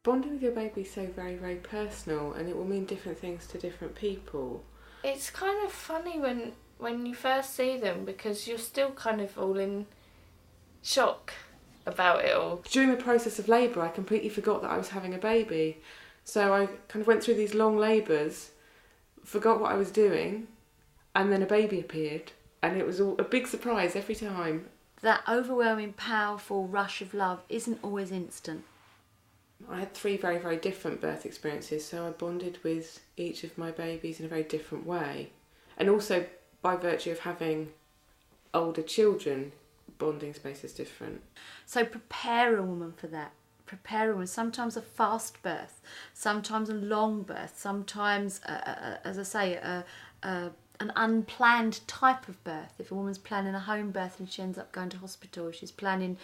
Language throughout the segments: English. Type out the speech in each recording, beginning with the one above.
Bonding with your baby is so very, very personal, and it will mean different things to different people. It's kind of funny when you first see them, because you're still kind of all in shock about it all. During the process of labour, I completely forgot that I was having a baby. So I kind of went through these long labours, forgot what I was doing, and then a baby appeared, and it was all a big surprise every time. That overwhelming, powerful rush of love isn't always instant. I had 3 very, very different birth experiences, so I bonded with each of my babies in a very different way. And also, by virtue of having older children, bonding space is different. So prepare a woman for that. Prepare a woman. Sometimes a fast birth, sometimes a long birth, sometimes, as I say, an unplanned type of birth. If a woman's planning a home birth and she ends up going to hospital, if she's planning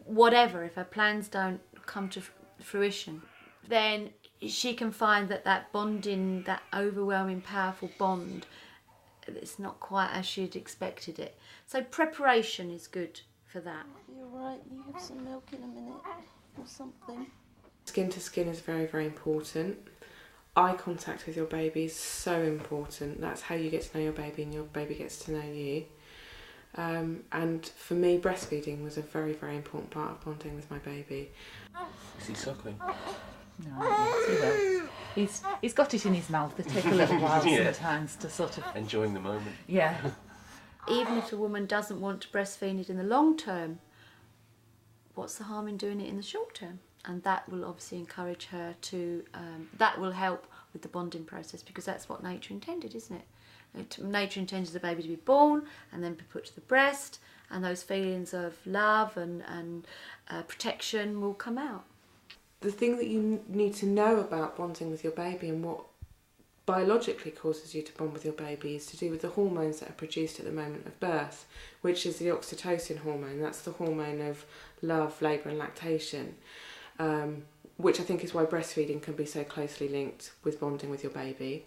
whatever, if her plans don't come to fruition, then she can find that bonding, that overwhelming, powerful bond, it's not quite as she'd expected it. So preparation is good for that. You're right, you have some milk in a minute or something. Skin to skin is very, very important. Eye contact with your baby is so important. That's how you get to know your baby and your baby gets to know you. And for me, breastfeeding was a very, very important part of bonding with my baby. Is he suckling? No, yes, he will. He's got it in his mouth. They take a little while sometimes to sort of... Enjoying the moment. Yeah. Even if a woman doesn't want to breastfeed it in the long term, what's the harm in doing it in the short term? And that will obviously encourage her to, that will help with the bonding process, because that's what nature intended, isn't it? Nature intended the baby to be born and then be put to the breast, and those feelings of love and protection will come out. The thing that you need to know about bonding with your baby and what biologically causes you to bond with your baby is to do with the hormones that are produced at the moment of birth, which is the oxytocin hormone. That's the hormone of love, labour and lactation, which I think is why breastfeeding can be so closely linked with bonding with your baby.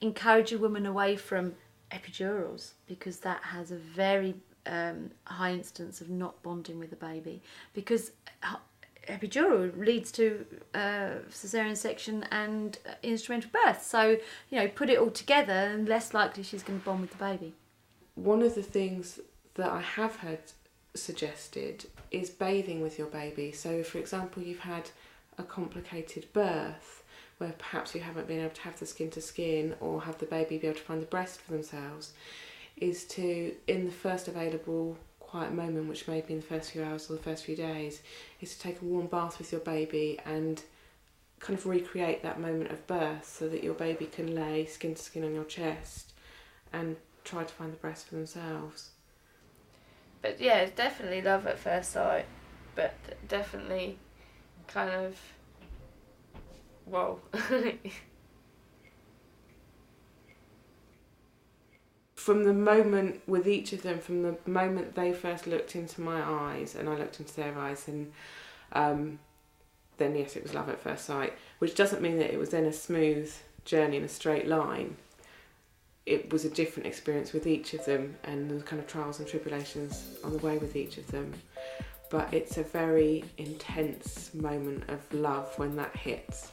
Encourage a woman away from epidurals, because that has a very high instance of not bonding with the baby, because epidural leads to caesarean section and instrumental birth. So, you know, put it all together and less likely she's going to bond with the baby. One of the things that I have heard suggested is bathing with your baby. So, for example, you've had a complicated birth where perhaps you haven't been able to have the skin to skin or have the baby be able to find the breast for themselves, is to, in the first available quiet moment, which may be in the first few hours or the first few days, is to take a warm bath with your baby and kind of recreate that moment of birth so that your baby can lay skin to skin on your chest and try to find the breast for themselves. But yeah, it's definitely love at first sight, but definitely kind of, whoa. From the moment with each of them, from the moment they first looked into my eyes and I looked into their eyes, and then yes, it was love at first sight, which doesn't mean that it was then a smooth journey in a straight line. It was a different experience with each of them, and the kind of trials and tribulations on the way with each of them. But it's a very intense moment of love when that hits.